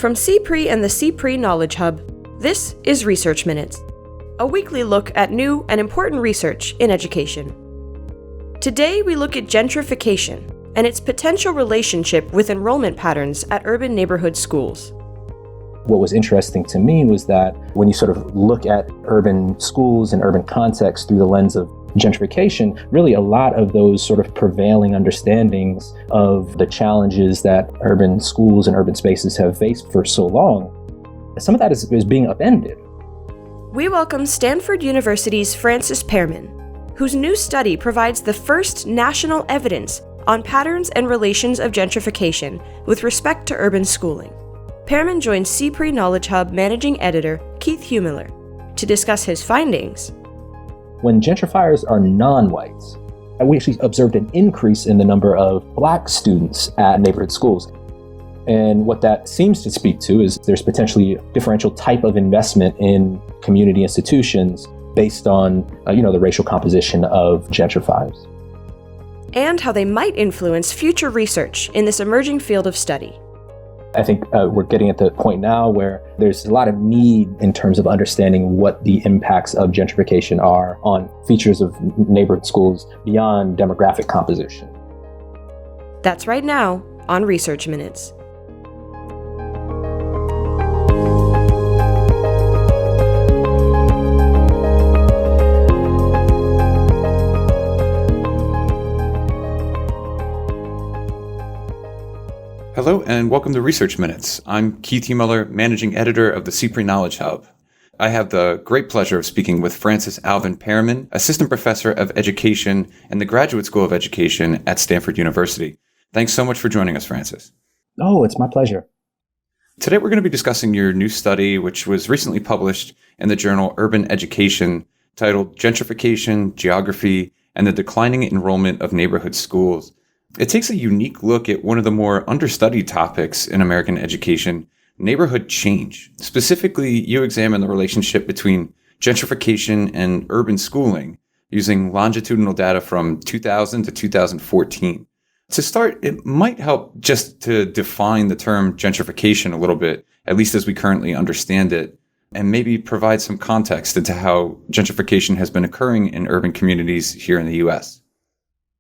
From CPRE and the CPRE Knowledge Hub, this is Research Minutes, a weekly look at new and important research in education. Today we look at gentrification and its potential relationship with enrollment patterns at urban neighborhood schools. What was interesting to me was that when you sort of look at urban schools and urban contexts through the lens of gentrification, really a lot of those sort of prevailing understandings of the challenges that urban schools and urban spaces have faced for so long, some of that is being upended. We welcome Stanford University's Francis Pearman, whose new study provides the first national evidence on patterns and relations of gentrification with respect to urban schooling. Pearman joins CPRE Knowledge Hub managing editor Keith Heumiller to discuss his findings. When gentrifiers are non-whites, we actually observed an increase in the number of Black students at neighborhood schools. And what that seems to speak to is there's potentially a differential type of investment in community institutions based on, the racial composition of gentrifiers. And how they might influence future research in this emerging field of study. I think we're getting at the point now where there's a lot of need in terms of understanding what the impacts of gentrification are on features of neighborhood schools beyond demographic composition. That's right now on Research Minutes. Hello and welcome to Research Minutes. I'm Keith Heumiller, managing editor of the CPRE Knowledge Hub. I have the great pleasure of speaking with Francis Alvin Pearman, assistant professor of education in the Graduate School of Education at Stanford University. Thanks so much for joining us, Francis. Oh, it's my pleasure. Today we're going to be discussing your new study, which was recently published in the journal Urban Education, titled Gentrification, Geography, and the Declining Enrollment of Neighborhood Schools. It takes a unique look at one of the more understudied topics in American education, neighborhood change. Specifically, you examine the relationship between gentrification and urban schooling using longitudinal data from 2000 to 2014. To start, it might help just to define the term gentrification a little bit, at least as we currently understand it, and maybe provide some context into how gentrification has been occurring in urban communities here in the U.S.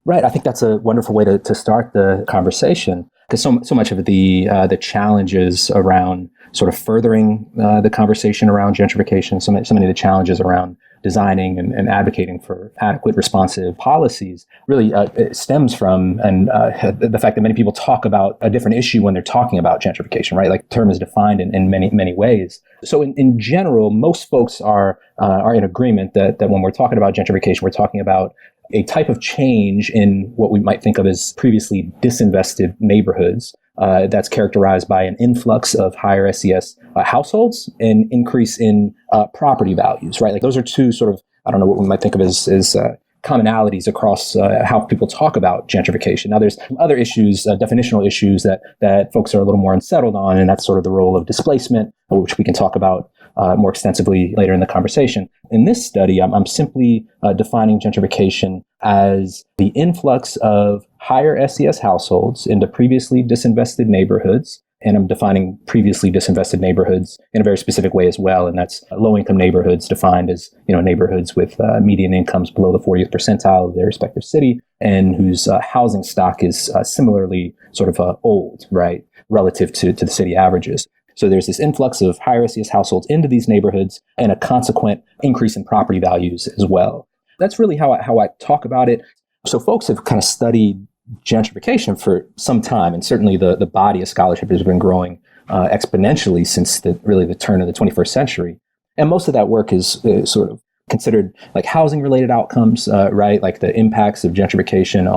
Right. I think that's a wonderful way to start the conversation, because so much of the challenges around sort of furthering the conversation around gentrification, so many of the challenges around designing and advocating for adequate responsive policies really it stems from the fact that many people talk about a different issue when they're talking about gentrification, right? Like the term is defined in many ways. So in general, most folks are in agreement that when we're talking about gentrification, we're talking about a type of change in what we might think of as previously disinvested neighborhoods that's characterized by an influx of higher SES households and increase in property values, right? Like those are two sort of, I don't know what we might think of as commonalities across how people talk about gentrification. Now, there's other issues, definitional issues that folks are a little more unsettled on, and that's sort of the role of displacement, which we can talk about more extensively later in the conversation. In this study, I'm simply defining gentrification as the influx of higher SES households into previously disinvested neighborhoods. And I'm defining previously disinvested neighborhoods in a very specific way as well. And that's low-income neighborhoods defined as, neighborhoods with median incomes below the 40th percentile of their respective city and whose housing stock is similarly sort of old, right, relative to the city averages. So there's this influx of higher SES households into these neighborhoods and a consequent increase in property values as well. That's really how I talk about it. So folks have kind of studied gentrification for some time, and certainly the body of scholarship has been growing exponentially since the turn of the 21st century. And most of that work is sort of considered like housing-related outcomes, right? Like the impacts of gentrification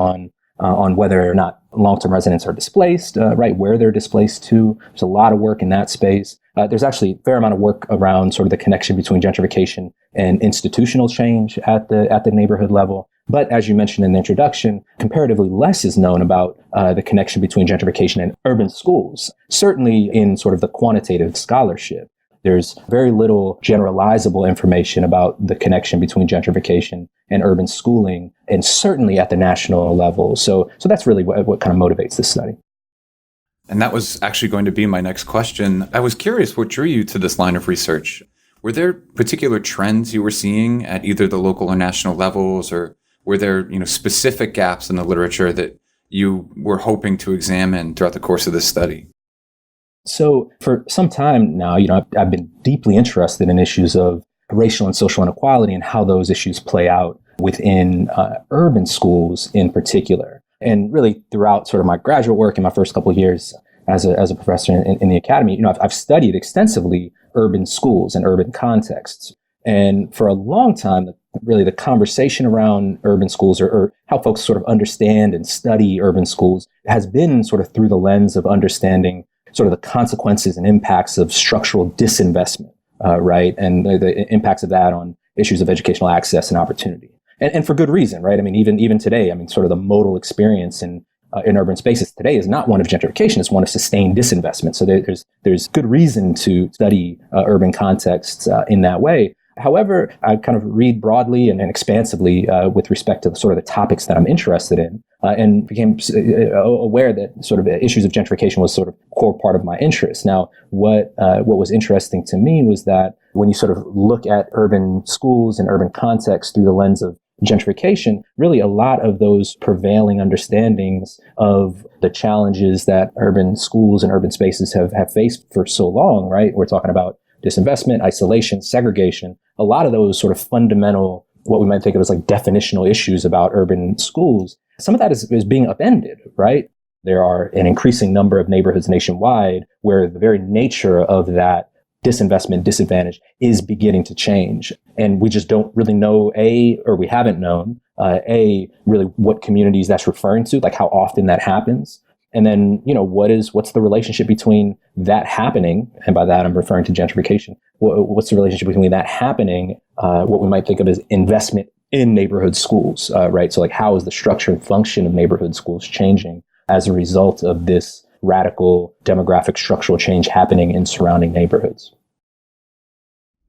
on whether or not long-term residents are displaced, right? Where they're displaced to. There's a lot of work in that space. There's actually a fair amount of work around sort of the connection between gentrification and institutional change at the neighborhood level. But as you mentioned in the introduction, comparatively less is known about the connection between gentrification and urban schools, certainly in sort of the quantitative scholarship. There's very little generalizable information about the connection between gentrification and urban schooling, and certainly at the national level. So that's really what kind of motivates this study. And that was actually going to be my next question. I was curious what drew you to this line of research. Were there particular trends you were seeing at either the local or national levels, or were there, specific gaps in the literature that you were hoping to examine throughout the course of this study? So for some time now, I've been deeply interested in issues of racial and social inequality and how those issues play out within urban schools in particular. And really throughout sort of my graduate work in my first couple of years as a professor in the academy, I've studied extensively urban schools and urban contexts. And for a long time, really the conversation around urban schools or how folks sort of understand and study urban schools has been sort of through the lens of understanding sort of the consequences and impacts of structural disinvestment, right? And the impacts of that on issues of educational access and opportunity. And for good reason, right? I mean, even today, sort of the modal experience in urban spaces today is not one of gentrification, it's one of sustained disinvestment. So there's good reason to study urban contexts in that way. However, I kind of read broadly and expansively with respect to the sort of the topics that I'm interested in, and became aware that sort of issues of gentrification was sort of core part of my interest. Now, what was interesting to me was that when you sort of look at urban schools and urban contexts through the lens of gentrification, really a lot of those prevailing understandings of the challenges that urban schools and urban spaces have faced for so long, right? We're talking about disinvestment, isolation, segregation, a lot of those sort of fundamental, what we might think of as like definitional issues about urban schools, some of that is being upended, right? There are an increasing number of neighborhoods nationwide where the very nature of that disinvestment, disadvantage is beginning to change. And we just don't really know, we haven't known, really what communities that's referring to, like how often that happens. And then, what's the relationship between that happening, and by that I'm referring to gentrification, what's the relationship between that happening, what we might think of as investment in neighborhood schools, right? So like how is the structure and function of neighborhood schools changing as a result of this radical demographic structural change happening in surrounding neighborhoods?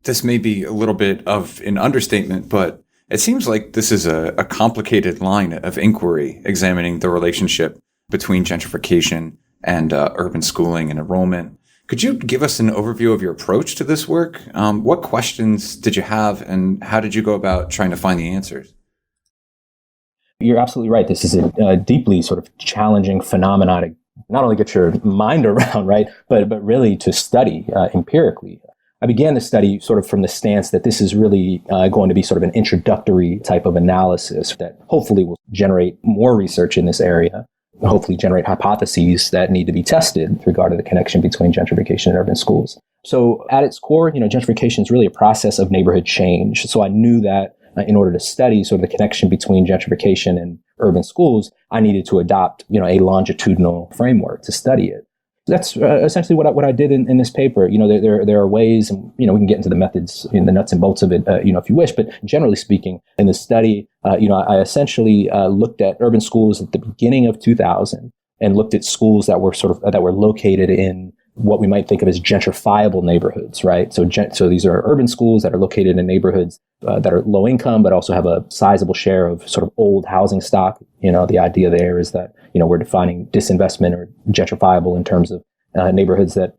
This may be a little bit of an understatement, but it seems like this is a complicated line of inquiry examining the relationship between gentrification and urban schooling and enrollment. Could you give us an overview of your approach to this work? What questions did you have, and how did you go about trying to find the answers? You're absolutely right. This is a deeply sort of challenging phenomenon to not only get your mind around, right, but really to study empirically. I began the study sort of from the stance that this is really going to be sort of an introductory type of analysis that hopefully will generate more research in this area, hopefully generate hypotheses that need to be tested with regard to the connection between gentrification and urban schools. So at its core, gentrification is really a process of neighborhood change. So I knew that in order to study sort of the connection between gentrification and urban schools, I needed to adopt, a longitudinal framework to study it. That's essentially what I did in this paper. There are ways, and we can get into the methods, the nuts and bolts of it, if you wish. But generally speaking, in the study, I essentially looked at urban schools at the beginning of 2000 and looked at schools that were located in what we might think of as gentrifiable neighborhoods, right? So these are urban schools that are located in neighborhoods that are low income, but also have a sizable share of sort of old housing stock. The idea there is that, we're defining disinvestment or gentrifiable in terms of neighborhoods that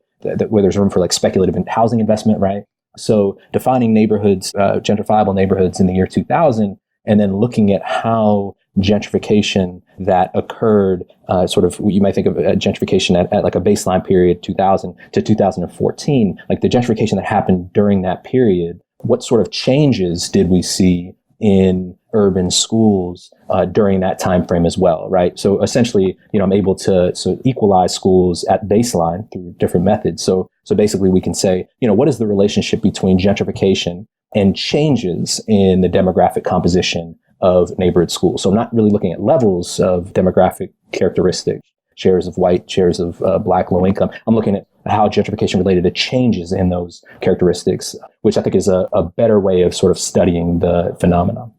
where there's room for like speculative housing investment, right? So defining neighborhoods, gentrifiable neighborhoods in the year 2000, and then looking at how gentrification that occurred, sort of, you might think of gentrification at like a baseline period, 2000 to 2014, like the gentrification that happened during that period. What sort of changes did we see in urban schools during that time frame as well, right? So essentially, I'm able to equalize schools at baseline through different methods. So basically, we can say, what is the relationship between gentrification and changes in the demographic composition of neighborhood schools? So I'm not really looking at levels of demographic characteristics, shares of white, shares of black, low income. I'm looking at how gentrification related to changes in those characteristics, which I think is a better way of sort of studying the phenomenon.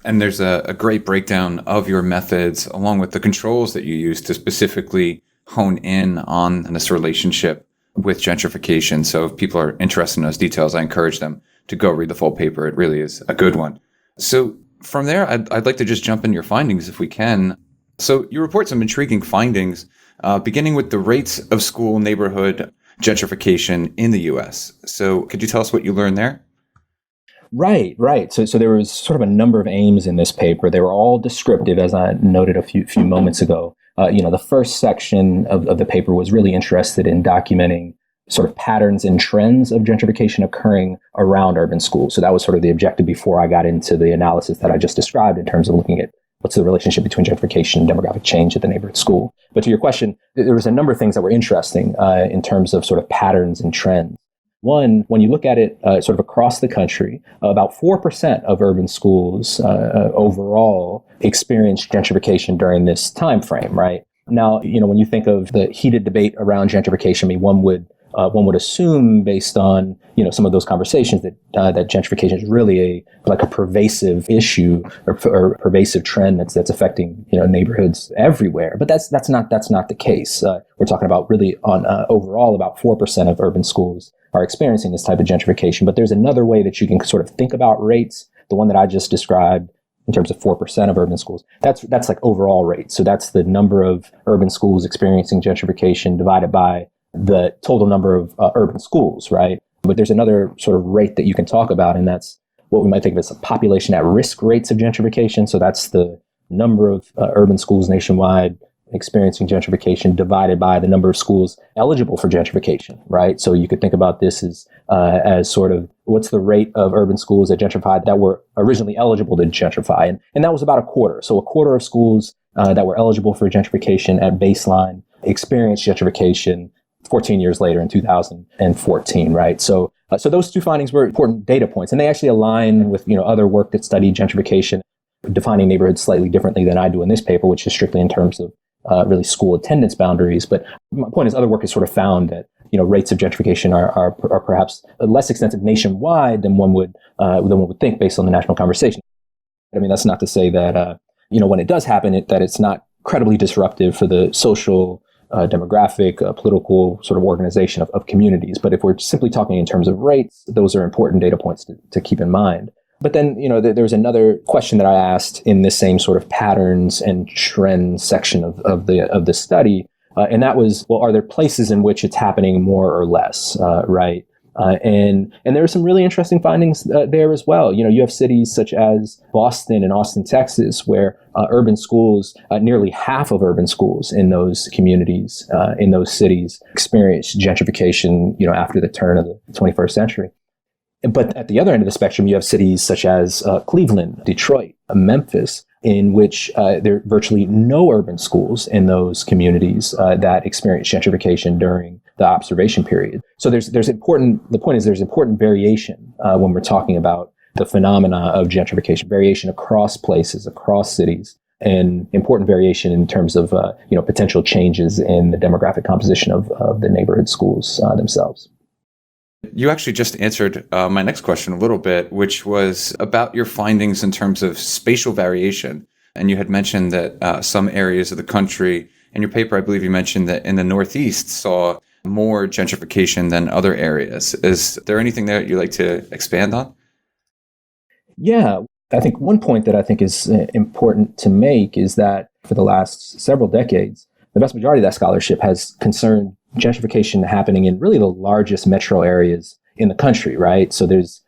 And there's a great breakdown of your methods along with the controls that you use to specifically hone in on this relationship with gentrification. So if people are interested in those details, I encourage them to go read the full paper. It really is a good one. So from there, I'd like to just jump into your findings if we can. So you report some intriguing findings, beginning with the rates of school neighborhood gentrification in the U.S. So could you tell us what you learned there? Right, right. So there was sort of a number of aims in this paper. They were all descriptive, as I noted a few moments ago. The first section of the paper was really interested in documenting sort of patterns and trends of gentrification occurring around urban schools. So that was sort of the objective before I got into the analysis that I just described in terms of looking at what's the relationship between gentrification and demographic change at the neighborhood school. But to your question, there was a number of things that were interesting in terms of sort of patterns and trends. One, when you look at it sort of across the country, about 4% of urban schools overall experienced gentrification during this time frame, right? Now, when you think of the heated debate around gentrification, I mean, one would assume, based on some of those conversations, that gentrification is really a pervasive issue or pervasive trend that's affecting neighborhoods everywhere. But that's not the case. We're talking about really on overall about 4% of urban schools are experiencing this type of gentrification. But there's another way that you can sort of think about rates. The one that I just described in terms of 4% of urban schools, that's like overall rate. So that's the number of urban schools experiencing gentrification divided by the total number of urban schools, right? But there's another sort of rate that you can talk about, and that's what we might think of as a population at risk rates of gentrification. So that's the number of urban schools nationwide experiencing gentrification divided by the number of schools eligible for gentrification, right? So you could think about this as sort of what's the rate of urban schools that gentrified that were originally eligible to gentrify. And that was about a quarter. So a quarter of schools that were eligible for gentrification at baseline experienced gentrification 14 years later in 2014, right? So those two findings were important data points, and they actually align with other work that studied gentrification, defining neighborhoods slightly differently than I do in this paper, which is strictly in terms of really school attendance boundaries. But my point is, other work has sort of found that rates of gentrification are perhaps less extensive nationwide than one would think based on the national conversation. I mean, that's not to say that when it does happen, that it's not incredibly disruptive for the social, demographic, political sort of organization of communities. But if we're simply talking in terms of rates, those are important data points to keep in mind. But then, there's another question that I asked in this same sort of patterns and trends section of the study, and that was, well, are there places in which it's happening more or less, right? And there are some really interesting findings there as well. You have cities such as Boston and Austin, Texas, where urban schools, nearly half of urban schools in those communities, in those cities, experienced gentrification, after the turn of the 21st century. But at the other end of the spectrum, you have cities such as Cleveland, Detroit, Memphis, in which there are virtually no urban schools in those communities that experience gentrification during the observation period. So the point is there's important variation when we're talking about the phenomena of gentrification, variation across places, across cities, and important variation in terms of potential changes in the demographic composition of the neighborhood schools themselves. You actually just answered my next question a little bit, which was about your findings in terms of spatial variation. And you had mentioned that some areas of the country, in your paper, I believe you mentioned that in the Northeast saw more gentrification than other areas. Is there anything there you'd like to expand on? Yeah, I think one point that I think is important to make is that for the last several decades, the vast majority of that scholarship has concerned gentrification happening in really the largest metro areas in the country, right? So there's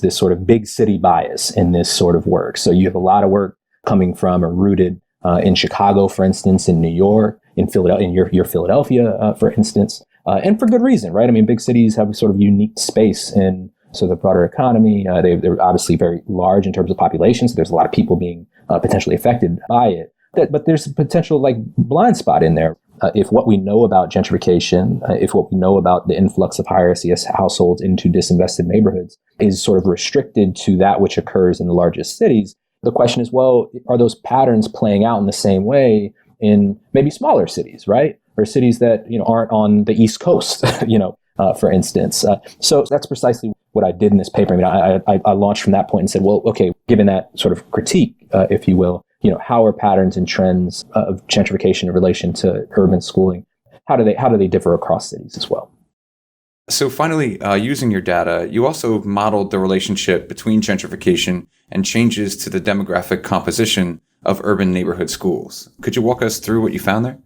this sort of big city bias in this sort of work. So you have a lot of work coming from or rooted in Chicago, for instance, in New York, in Philadelphia, in your Philadelphia, for instance, and for good reason, right? I mean, big cities have a sort of unique space in sort of the broader economy. They're obviously very large in terms of population, so there's a lot of people being potentially affected by it. But there's a potential blind spot in there. If what we know about gentrification, if what we know about the influx of higher SES households into disinvested neighborhoods is sort of restricted to that which occurs in the largest cities, the question is, well, are those patterns playing out in the same way in maybe smaller cities, right? Or cities that aren't on the East Coast, for instance. So that's precisely what I did in this paper. I mean, I launched from that point and said, well, okay, given that sort of critique, if you will, how are patterns and trends of gentrification in relation to urban schooling? How do they differ across cities as well? So finally, using your data, you also modeled the relationship between gentrification and changes to the demographic composition of urban neighborhood schools. Could you walk us through what you found there?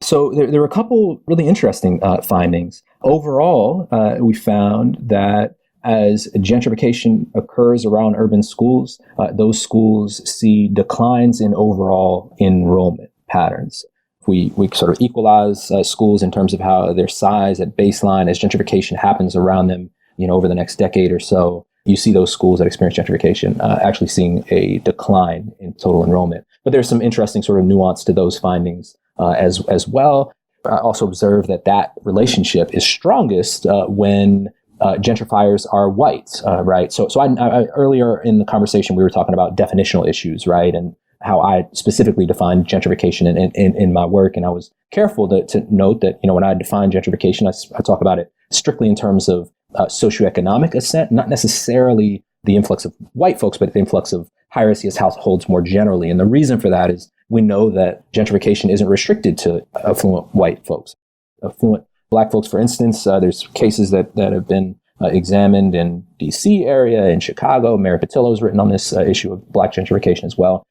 So there were a couple really interesting findings. Overall, we found that as gentrification occurs around urban schools, those schools see declines in overall enrollment patterns. We sort of equalize schools in terms of how their size at baseline as gentrification happens around them, over the next decade or so. You see those schools that experience gentrification actually seeing a decline in total enrollment. But there's some interesting sort of nuance to those findings as well. I also observed that relationship is strongest when gentrifiers are white, right? So I earlier in the conversation, we were talking about definitional issues, right? And how I specifically define gentrification in my work. And I was careful to note that, when I define gentrification, I talk about it strictly in terms of socioeconomic ascent, not necessarily the influx of white folks, but the influx of higher SES households more generally. And the reason for that is we know that gentrification isn't restricted to affluent white folks. Affluent Black folks, for instance, there's cases that have been examined in DC area, in Chicago. Mary Patillo's written on this issue of Black gentrification as well.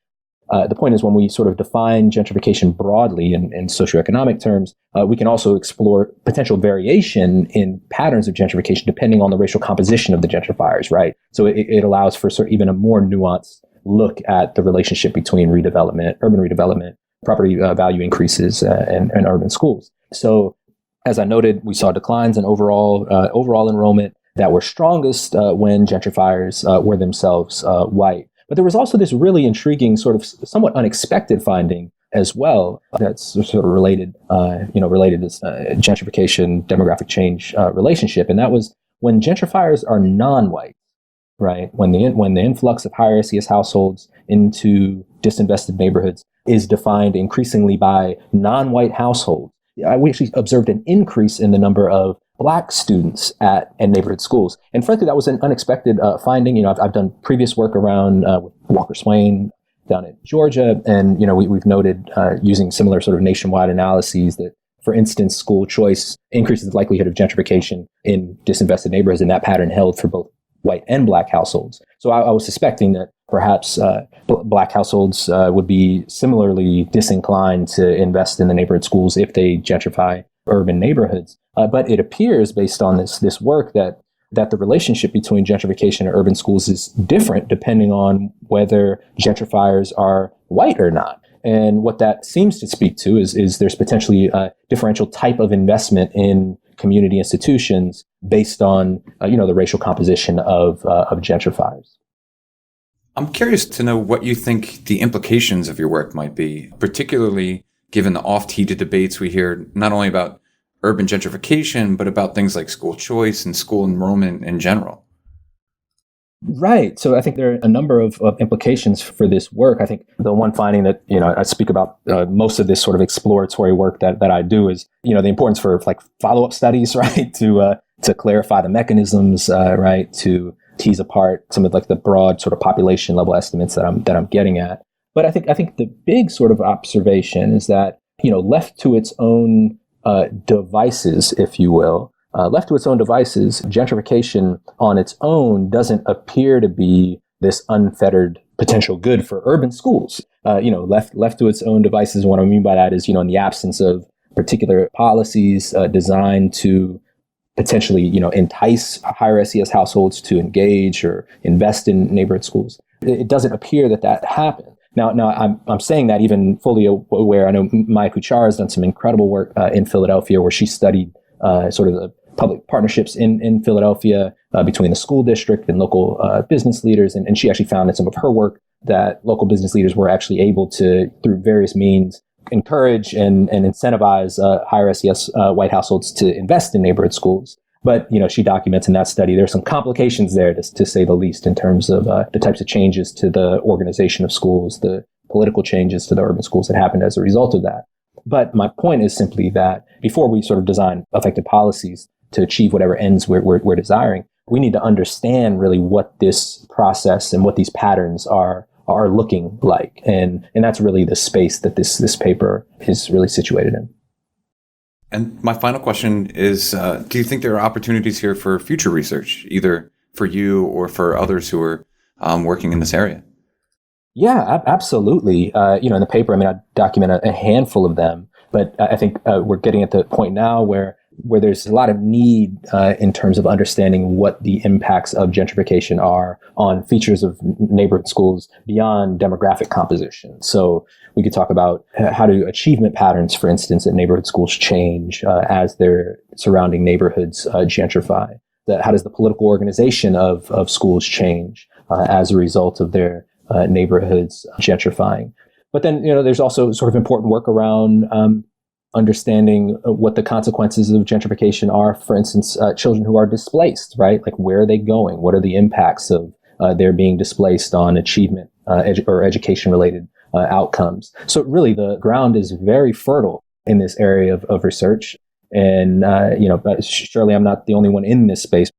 The point is, when we sort of define gentrification broadly in socioeconomic terms, we can also explore potential variation in patterns of gentrification depending on the racial composition of the gentrifiers, right? So it allows for sort of even a more nuanced look at the relationship between redevelopment, urban redevelopment, property value increases, and urban schools. So as I noted, we saw declines in overall enrollment that were strongest when gentrifiers were themselves white. But there was also this really intriguing, sort of somewhat unexpected finding as well that's sort of related to this gentrification demographic change relationship, and that was when gentrifiers are non-white, right? When the influx of higher SES households into disinvested neighborhoods is defined increasingly by non-white households. We actually observed an increase in the number of Black students at neighborhood schools. And frankly, that was an unexpected finding. I've done previous work around with Walker Swain down in Georgia. And, we've noted using similar sort of nationwide analyses that, for instance, school choice increases the likelihood of gentrification in disinvested neighborhoods. And that pattern held for both white and Black households. So I was suspecting that perhaps Black households would be similarly disinclined to invest in the neighborhood schools if they gentrify urban neighborhoods. But it appears, based on this work, that the relationship between gentrification and urban schools is different depending on whether gentrifiers are white or not. And what that seems to speak to is there's potentially a differential type of investment in community institutions based on the racial composition of gentrifiers. I'm curious to know what you think the implications of your work might be, particularly given the oft-heated debates we hear not only about urban gentrification, but about things like school choice and school enrollment in general. Right. So I think there are a number of implications for this work. I think the one finding that, I speak about most of this sort of exploratory work that I do is, the importance for like follow-up studies, right? To clarify the mechanisms, right? To tease apart some of like the broad sort of population level estimates that I'm getting at. But I think the big sort of observation is that, left to its own devices, if you will, gentrification on its own doesn't appear to be this unfettered potential good for urban schools. Left to its own devices, what I mean by that is, in the absence of particular policies designed to potentially, entice higher SES households to engage or invest in neighborhood schools. It doesn't appear that happened. Now, I'm saying that even fully aware. I know Maya Kuchar has done some incredible work in Philadelphia, where she studied sort of the public partnerships in Philadelphia between the school district and local business leaders. And she actually found in some of her work that local business leaders were actually able to, through various means, encourage and incentivize higher SES white households to invest in neighborhood schools. But, she documents in that study, there's some complications there, to say the least, in terms of the types of changes to the organization of schools, the political changes to the urban schools that happened as a result of that. But my point is simply that before we sort of design effective policies to achieve whatever ends we're desiring, we need to understand really what this process and what these patterns are looking like. And that's really the space that this paper is really situated in. And my final question is, do you think there are opportunities here for future research, either for you or for others who are working in this area? Yeah, absolutely. In the paper, I document a handful of them, but I think we're getting at the point now where there's a lot of need in terms of understanding what the impacts of gentrification are on features of neighborhood schools beyond demographic composition. So we could talk about how do achievement patterns, for instance, at neighborhood schools change as their surrounding neighborhoods gentrify. How does the political organization of schools change as a result of their neighborhoods gentrifying? But then, there's also sort of important work around understanding what the consequences of gentrification are. For instance, children who are displaced, right? Like, where are they going? What are the impacts of their being displaced on achievement or education-related outcomes? So really, the ground is very fertile in this area of research. And, but surely I'm not the only one in this space.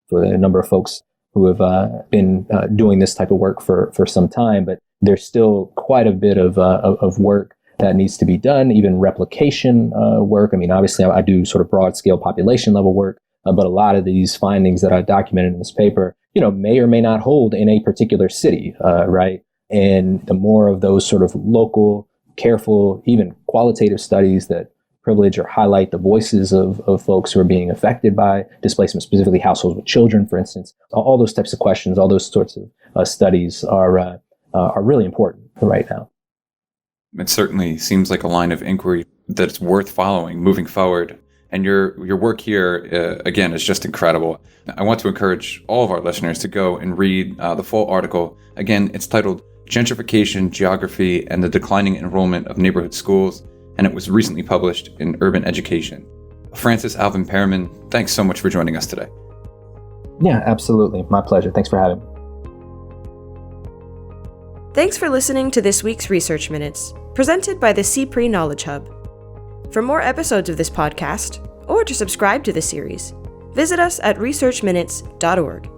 For a number of folks who have been doing this type of work for some time, but there's still quite a bit of work that needs to be done, even replication work. Obviously, I do sort of broad scale population level work, but a lot of these findings that I documented in this paper, may or may not hold in a particular city, right? And the more of those sort of local, careful, even qualitative studies that privilege or highlight the voices of folks who are being affected by displacement, specifically households with children, for instance, all those types of questions, all those sorts of studies are really important right now. It certainly seems like a line of inquiry that's worth following moving forward. And your work here, again, is just incredible. I want to encourage all of our listeners to go and read the full article. Again, it's titled Gentrification, Geography, and the Declining Enrollment of Neighborhood Schools, and it was recently published in Urban Education. Francis Alvin Pearman, thanks so much for joining us today. Yeah, absolutely. My pleasure. Thanks for having me. Thanks for listening to this week's Research Minutes, presented by the CPRE Knowledge Hub. For more episodes of this podcast, or to subscribe to the series, visit us at researchminutes.org.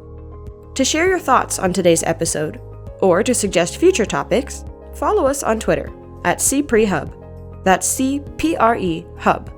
To share your thoughts on today's episode, or to suggest future topics, follow us on Twitter at CPRE Hub. That's CPRE Hub.